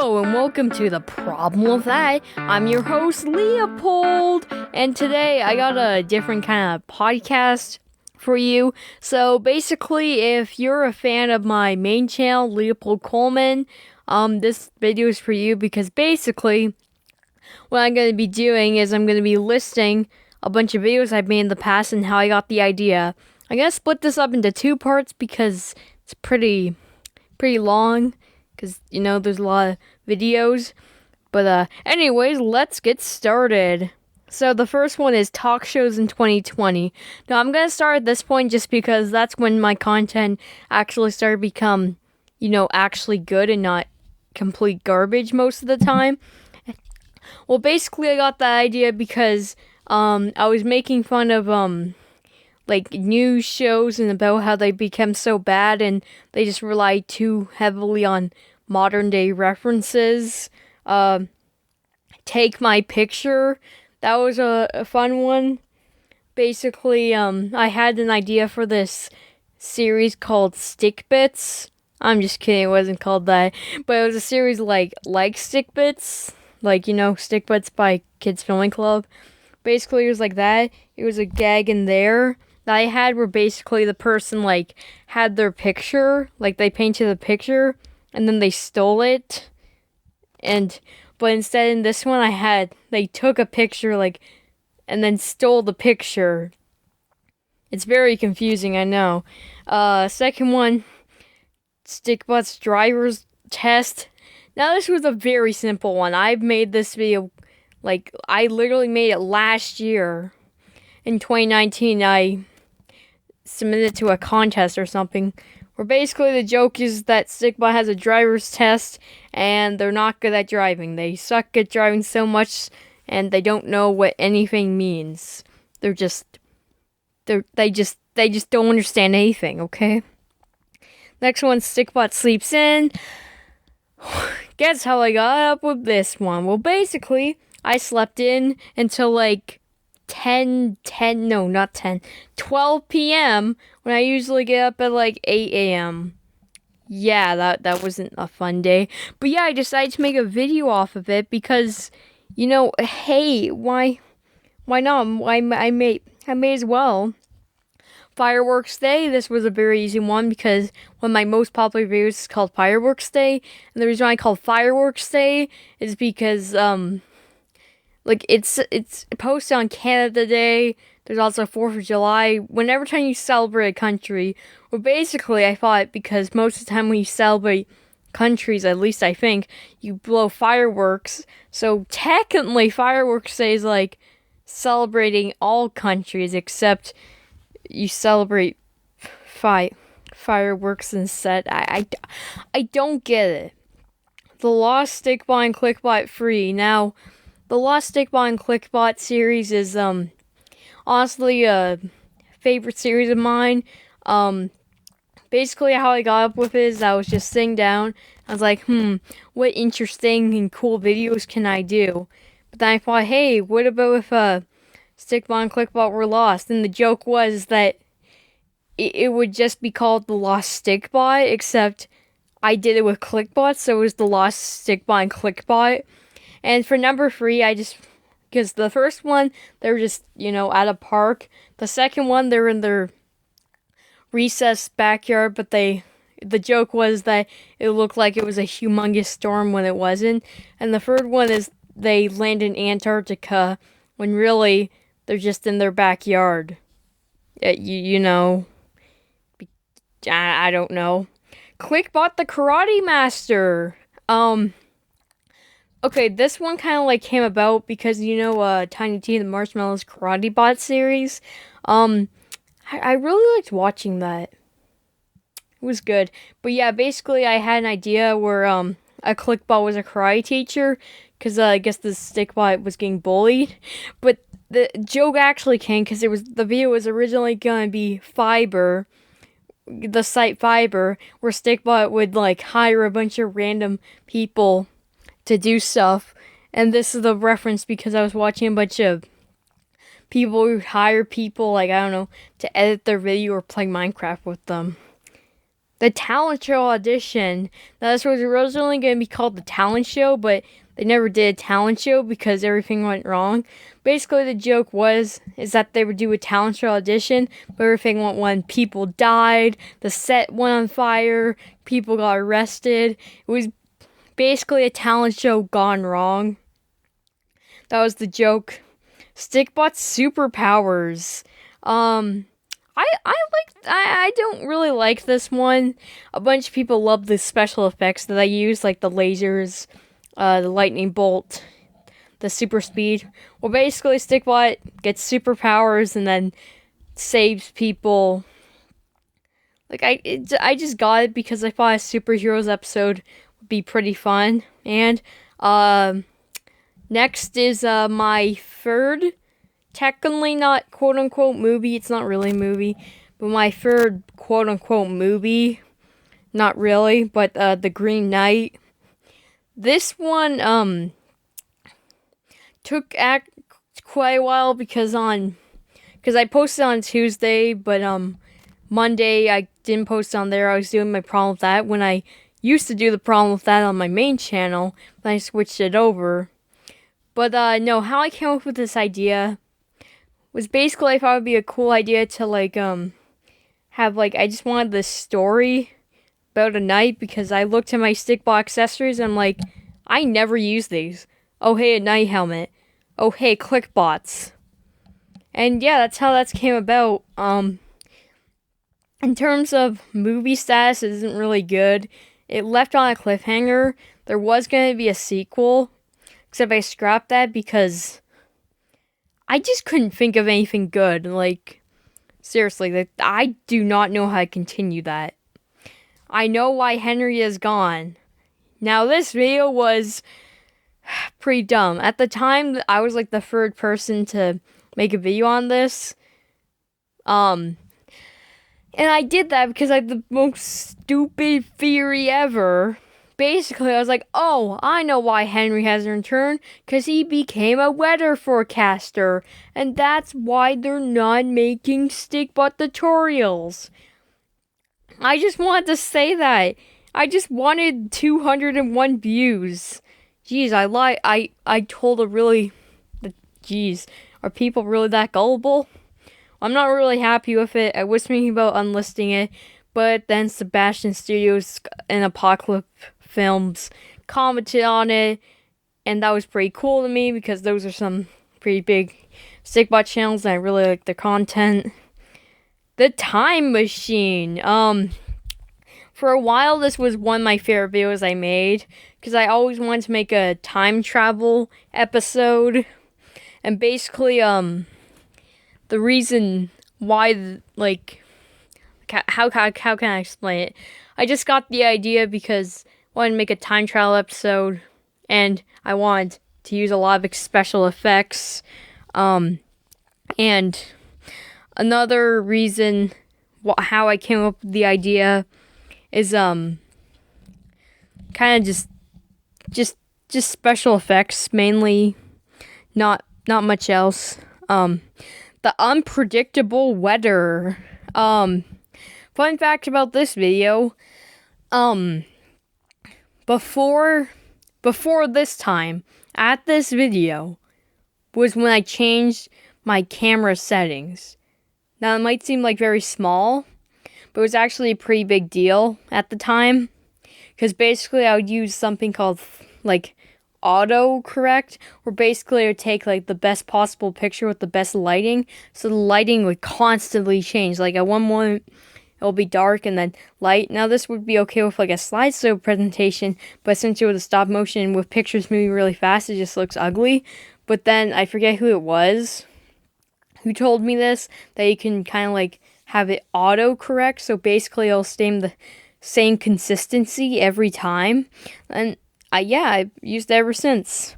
Hello and welcome to The Problem with That. I'm your host, Leopold, and today I got a different kind of podcast for you. So basically, if you're a fan of my main channel, Leopold Coleman, this video is for you because basically what I'm going to be doing is I'm going to be listing a bunch of videos I've made in the past and how I got the idea. I'm going to split this up into two parts because it's pretty long. Because, there's a lot of videos. But, anyways, let's get started. So, the first one is talk shows in 2020. Now, I'm going to start at this point just because that's when my content actually started to become, actually good and not complete garbage most of the time. Well, basically, I got that idea because, I was making fun of, news shows and about how they become so bad and they just rely too heavily on modern day references. Take My Picture, that was a fun one. Basically, I had an idea for this series called Stick Bits. I'm just kidding, it wasn't called that, but it was a series like Stick Bits, Stick Bits by Kids Filming Club. Basically, it was like that. It was a gag in there that I had where basically the person had their picture, they painted the picture and then they stole it. But instead in this one they took a picture and then stole the picture. It's very confusing, I know. Second one, Stickbutt's driver's test. Now this was a very simple one. I've made this video, I literally made it last year. In 2019, I submitted it to a contest or something, where basically the joke is that Stickbot has a driver's test, and they're not good at driving. They suck at driving so much, and they don't know what anything means. They just don't understand anything, okay? Next one, Stickbot sleeps in. Guess how I got up with this one? Well, basically, I slept in until 12 p.m. when I usually get up at 8 a.m. Yeah, that wasn't a fun day. But yeah, I decided to make a video off of it because, hey, why not? I may as well. Fireworks Day, this was a very easy one because one of my most popular videos is called Fireworks Day. And the reason I called Fireworks Day is because, it's posted on Canada Day. There's also 4th of July. Whenever time you celebrate a country, well, basically, I thought because most of the time when you celebrate countries, at least I think, you blow fireworks. So technically, Fireworks Day is celebrating all countries except you celebrate fireworks instead. I don't get it. The Lost Stickbot and Clickbot free. Now, the Lost Stickbot and Clickbot series is honestly a favorite series of mine. Basically how I got up with it is I was just sitting down. I was like, what interesting and cool videos can I do? But then I thought, hey, what about if Stickbot and Clickbot were lost? And the joke was that it would just be called the Lost Stickbot, except I did it with Clickbot, so it was the Lost Stickbot and Clickbot. And for number 3, because the first one, they were just, at a park. The second one, they're in their recessed backyard, but the joke was that it looked like it was a humongous storm when it wasn't. And the third one is they land in Antarctica when really they're just in their backyard. I don't know. Clickbot the Karate Master. Okay, this one kind of came about because Tiny Tina the Marshmallow's Karate Bot series. I really liked watching that. It was good. But yeah, basically I had an idea where a Clickbot was a karate teacher because I guess the Stickbot was getting bullied. But the joke actually came because the video was originally gonna be Fiverr, the site Fiverr, where Stickbot would hire a bunch of random people to do stuff. And this is the reference because I was watching a bunch of people who hire people to edit their video or play Minecraft with them. the talent show audition. Now, this was originally going to be called the talent show, but they never did a talent show because everything went wrong. Basically, the joke is that they would do a talent show audition, but everything went wrong. People died, the set went on fire, people got arrested. It was basically a talent show gone wrong. That was the joke. Stickbot's superpowers. I don't really like this one. A bunch of people love the special effects that I use, like the lasers, the lightning bolt, the super speed. Well, basically, Stickbot gets superpowers and then saves people. Like I just got it because I thought a superheroes episode would be pretty fun. And next is my third, technically not quote unquote movie. It's not really a movie, but my third quote unquote movie. Not really, but The Green Knight. This one took quite a while because I posted on Tuesday, but Monday I didn't post on there. I was doing my problem with that when I used to do the problem with that on my main channel. Then I switched it over. But no, how I came up with this idea was basically I thought it would be a cool idea to have I just wanted this story about a knight because I looked at my Stickbot accessories and I'm like, I never use these. Oh hey, a knight helmet. Oh hey, clickbots. And yeah, that's how that came about. In terms of movie status, it isn't really good. It left on a cliffhanger. There was going to be a sequel, except I scrapped that because I just couldn't think of anything good. Seriously, I do not know how to continue that. I know why Henry is gone. Now, this video was pretty dumb. At the time, I was the third person to make a video on this. And I did that because I had the most stupid theory ever. Basically, I was like, oh, I know why Henry hasn't returned. Because he became a weather forecaster. And that's why they're not making Stickbot tutorials. I just wanted to say that. I just wanted 201 views. Jeez, I told a really... Jeez, are people really that gullible? I'm not really happy with it. I was thinking about unlisting it. But then Sebastian Studios and Apocalypse Films commented on it. And that was pretty cool to me because those are some pretty big Stickbot channels and I really like their content. The Time Machine. For a while, this was one of my favorite videos I made because I always wanted to make a time travel episode. And basically, the reason why, how can I explain it? I just got the idea because I wanted to make a time travel episode, and I wanted to use a lot of special effects. And another reason how I came up with the idea is kind of just special effects mainly, not much else. The unpredictable weather. Fun fact about this video. Before this time, at this video, was when I changed my camera settings. Now, it might seem very small, but it was actually a pretty big deal at the time. Because basically, I would use something called, autocorrect, where basically it would take, the best possible picture with the best lighting. So the lighting would constantly change. At one moment, it'll be dark and then light. Now, this would be okay with, a slideshow presentation, but since it was a stop motion with pictures moving really fast, it just looks ugly. But then, I forget who it was who told me this, that you can kind of, have it auto-correct, so basically it'll stay in the same consistency every time. And, I've used it ever since.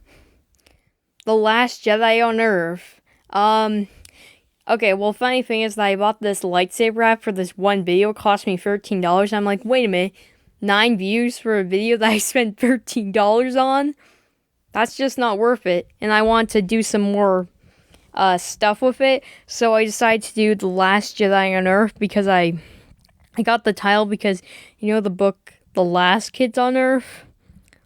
The Last Jedi on Earth. Okay, well, funny thing is that I bought this lightsaber app for this one video. It cost me $13. I'm like, wait a minute. 9 views for a video that I spent $13 on? That's just not worth it. And I want to do some more stuff with it. So I decided to do The Last Jedi on Earth because I I got the title because you know the book The Last Kids on Earth?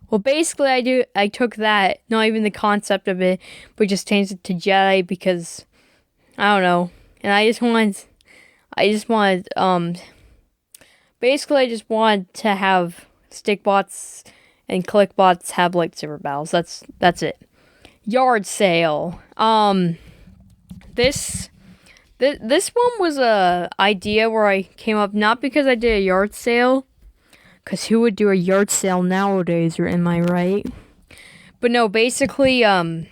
Well, basically I took that, not even the concept of it, but just changed it to Jedi because I don't know. And basically I just wanted to have stickbots and clickbots have lightsaber battles. That's it. Yard sale. This this one was a idea where I came up not because I did a yard sale, cause who would do a yard sale nowadays? Or am I right? But no, basically, I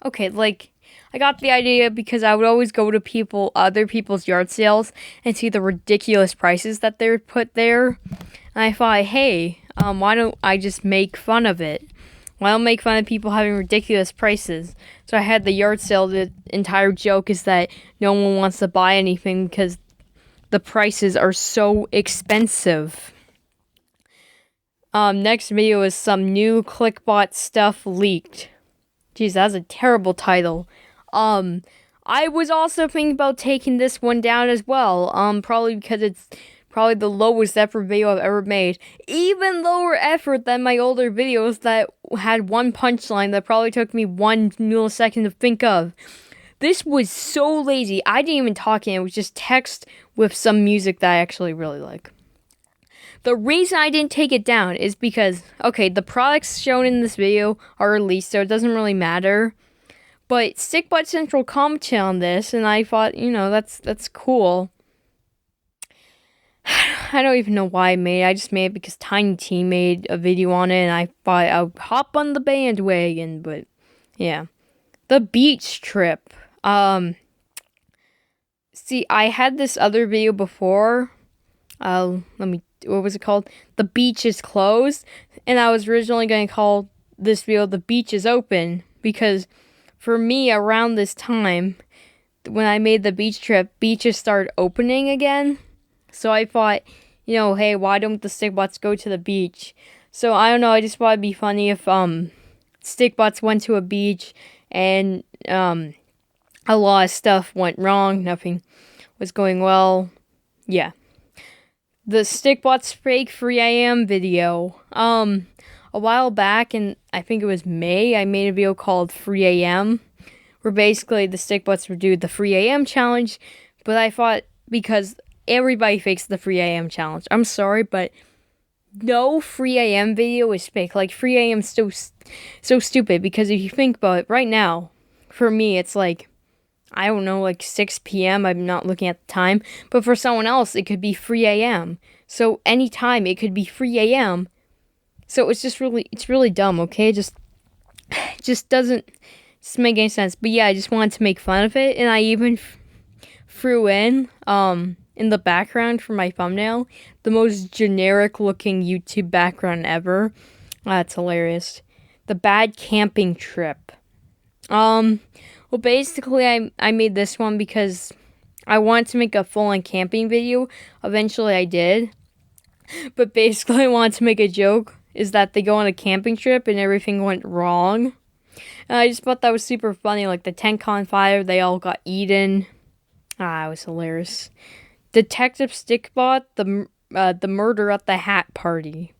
okay, like I got the idea because I would always go to other people's yard sales and see the ridiculous prices that they would put there. And I thought, hey, why don't I just make fun of it? Why don't I make fun of people having ridiculous prices? So I had the yard sale. The entire joke is that no one wants to buy anything because the prices are so expensive. Next video is some new clickbot stuff leaked. Jeez, that's a terrible title. I was also thinking about taking this one down as well. Probably because it's probably the lowest effort video I've ever made. Even lower effort than my older videos that had one punchline that probably took me 1 millisecond to think of. This was so lazy. I didn't even talk in it. It was just text with some music that I actually really like. The reason I didn't take it down is because, okay, the products shown in this video are released, so it doesn't really matter. But Stickbot Central commented on this, and I thought, that's cool. I don't even know why I made it. I just made it because Tiny T made a video on it, and I thought I would hop on the bandwagon. But yeah, the beach trip. See, I had this other video before. What was it called? The beach is closed, and I was originally going to call this video "The Beach is Open" because for me, around this time, when I made the beach trip, beaches started opening again. So I thought, hey, why don't the stickbots go to the beach? So I don't know, I just thought it'd be funny if stickbots went to a beach and a lot of stuff went wrong, nothing was going well. Yeah. The stickbots fake 3 a.m. video. A while back, and I think it was May, I made a video called 3 a.m. where basically the stickbots would do the 3 a.m. challenge, but I thought because everybody fakes the 3 a.m. challenge. I'm sorry, but no 3 a.m. video is fake. Like 3 a.m. is so stupid because if you think about it right now, for me, it's like, I don't know, like 6 p.m. I'm not looking at the time, but for someone else, it could be 3 a.m. So anytime it could be 3 a.m. So it's really dumb, okay? Just doesn't make any sense. But yeah, I just wanted to make fun of it, and I even threw in the background for my thumbnail, the most generic looking YouTube background ever. That's hilarious. The bad camping trip. Well, basically, I made this one because I wanted to make a full-on camping video. Eventually, I did. But basically, I wanted to make a joke, is that they go on a camping trip and everything went wrong. And I just thought that was super funny. Like, the tent caught on fire, they all got eaten. It was hilarious. Detective Stickbot, the murder at the hat party.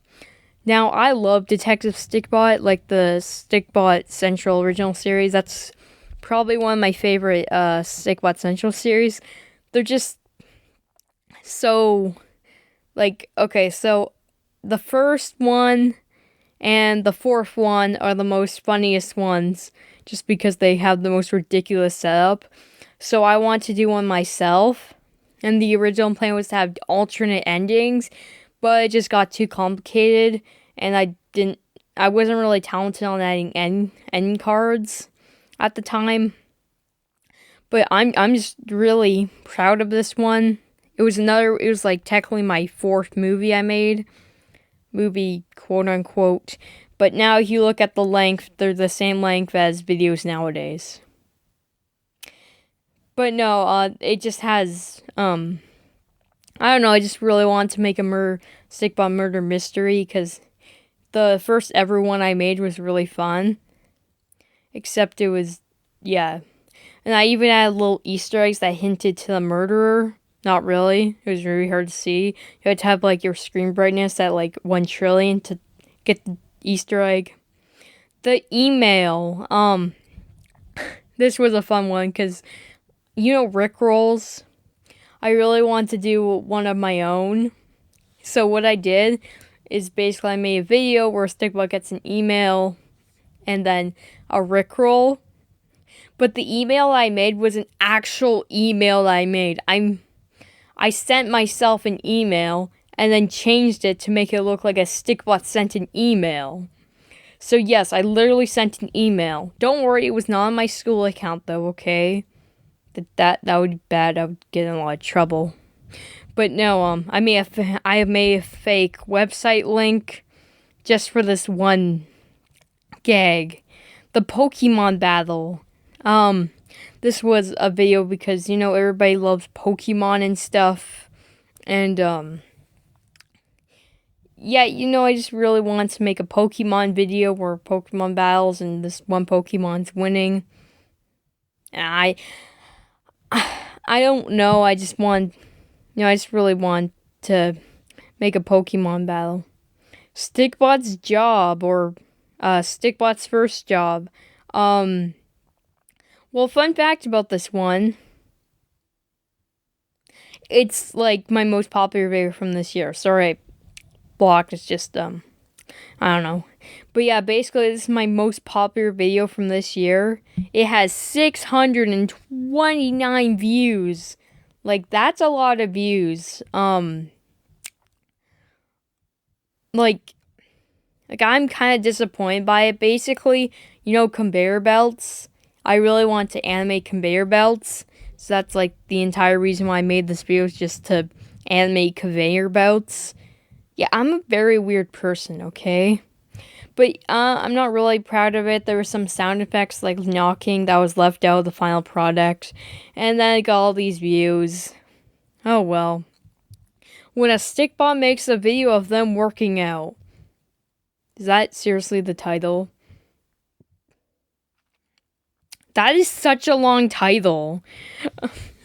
Now, I love Detective Stickbot, like the Stickbot Central original series. That's probably one of my favorite Stickbot Central series. They're just so, like, okay, so the first one and the fourth one are the most funniest ones just because they have the most ridiculous setup. So I want to do one myself. And the original plan was to have alternate endings, but it just got too complicated, and I wasn't really talented on adding end cards at the time. But I'm just really proud of this one. It was like technically my fourth movie I made. Movie, quote unquote. But now if you look at the length, they're the same length as videos nowadays. But no, it just has, I don't know, I just really wanted to make a Stickbot murder mystery, because the first ever one I made was really fun. Except it was, yeah. And I even added little Easter eggs that hinted to the murderer. Not really. It was really hard to see. You had to have like your screen brightness at like 1 trillion to get the Easter egg. The email. This was a fun one because you know Rickrolls. I really want to do one of my own. So what I did is basically I made a video where Stickbot gets an email and then a Rickroll. But the email I made was an actual email that I made. I sent myself an email and then changed it to make it look like a Stickbot sent an email. So yes, I literally sent an email. Don't worry, it was not on my school account though, okay? That would be bad. I would get in a lot of trouble. But no, I have made a fake website link just for this one gag. The Pokemon battle. This was a video because, you know, everybody loves Pokemon and stuff. And, yeah, you know, I just really wanted to make a Pokemon video where Pokemon battles and this one Pokemon's winning. And I don't know, I just really want to make a Pokemon battle. Stickbot's job, or Stickbot's first job. Well, fun fact about this one. It's like my most popular video from this year. Sorry, blocked. It's just, I don't know. But yeah, basically, this is my most popular video from this year. It has 629 views. Like, that's a lot of views. Like I'm kind of disappointed by it. Basically, you know, conveyor belts. I really want to animate conveyor belts. So that's like the entire reason why I made this video, is just to animate conveyor belts. Yeah, I'm a very weird person, okay? But I'm not really proud of it. There were some sound effects like knocking that was left out of the final product. And then I got all these views. Oh well. When a Stickbot makes a video of them working out. Is that seriously the title? That is such a long title.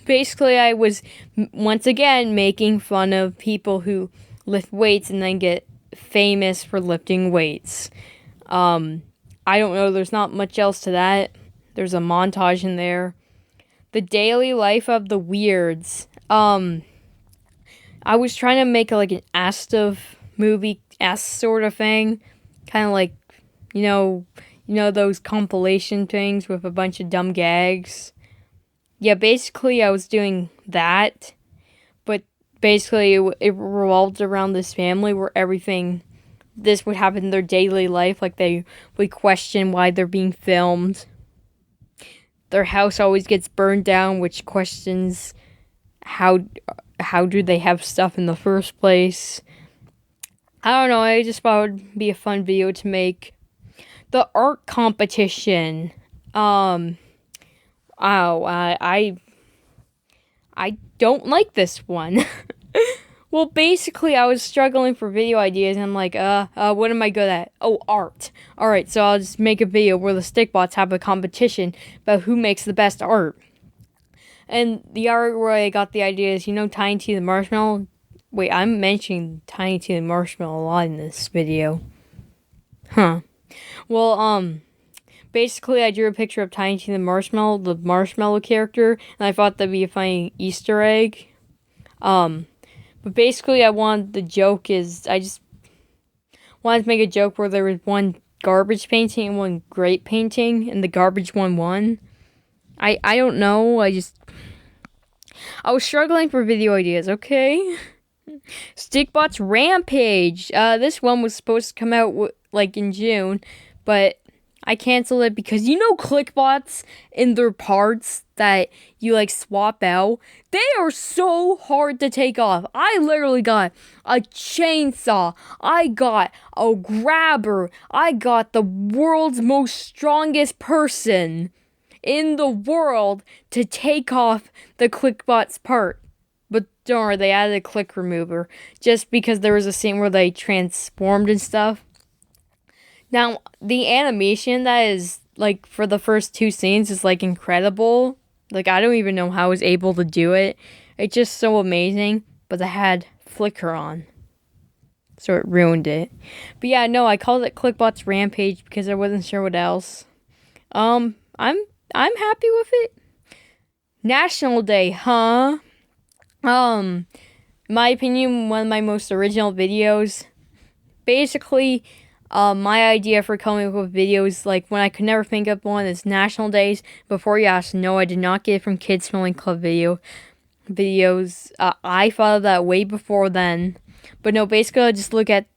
Basically, I was once again making fun of people who lift weights and then get famous for lifting weights. I don't know, there's not much else to that. There's a montage in there. The daily life of the weirds. I was trying to make like an Astiv movie, sort of thing. Kind of like, you know those compilation things with a bunch of dumb gags. Yeah, basically I was doing that. But basically it revolved around this family where this would happen in their daily life. Like they would question why they're being filmed. Their house always gets burned down, which questions how do they have stuff in the first place. I don't know, I just thought it would be a fun video to make. The art competition. I don't like this one. Well, basically, I was struggling for video ideas, and I'm like, what am I good at? Oh, art. Alright, so I'll just make a video where the Stickbots have a competition about who makes the best art. And the art where I got the idea is, you know, Tiny T the Marshmallow? Wait, I'm mentioning Tiny T the Marshmallow a lot in this video. Huh. Well, basically I drew a picture of Tiny T the Marshmallow character, and I thought that'd be a funny Easter egg. But basically I just wanted to make a joke where there was one garbage painting and one great painting, and the garbage one won. I don't know, I was struggling for video ideas, okay? Stickbot's Rampage. This one was supposed to come out like in June, but I canceled it because you know ClickBots in their parts that you like swap out, they are so hard to take off. I literally got a chainsaw, I got a grabber, I got the world's most strongest person in the world to take off the ClickBots part. But don't worry, they added a click remover just because there was a scene where they transformed and stuff. Now, the animation that is, like, for the first two scenes is, like, incredible. Like, I don't even know how I was able to do it. It's just so amazing. But I had Flickr on, so it ruined it. But yeah, no, I called it ClickBot's Rampage because I wasn't sure what else. I'm happy with it. National Day, huh? My opinion, one of my most original videos. Basically, my idea for coming up with videos, like when I could never think of one, is National Days. Before you ask, no, I did not get it from Kids Filming Club videos. I thought of that way before then. But no, basically, I just look at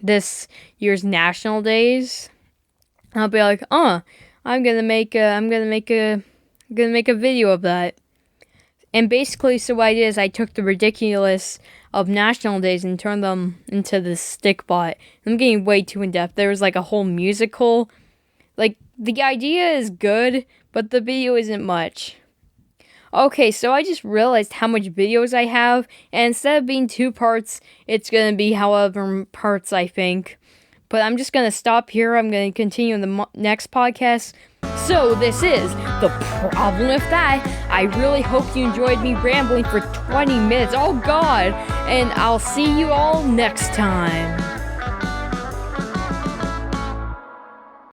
this year's National Days. I'll be like, I'm gonna make a video of that. And basically, so what I did is I took the ridiculous of National Days and turned them into the Stickbot. I'm getting way too in depth. There was like a whole musical. Like, the idea is good, but the video isn't much. Okay, so I just realized how much videos I have, and instead of being 2 parts, it's gonna be however parts I think. But I'm just gonna stop here. I'm gonna continue in the next podcast. So this is the problem with that. I really hope you enjoyed me rambling for 20 minutes. Oh God! And I'll see you all next time.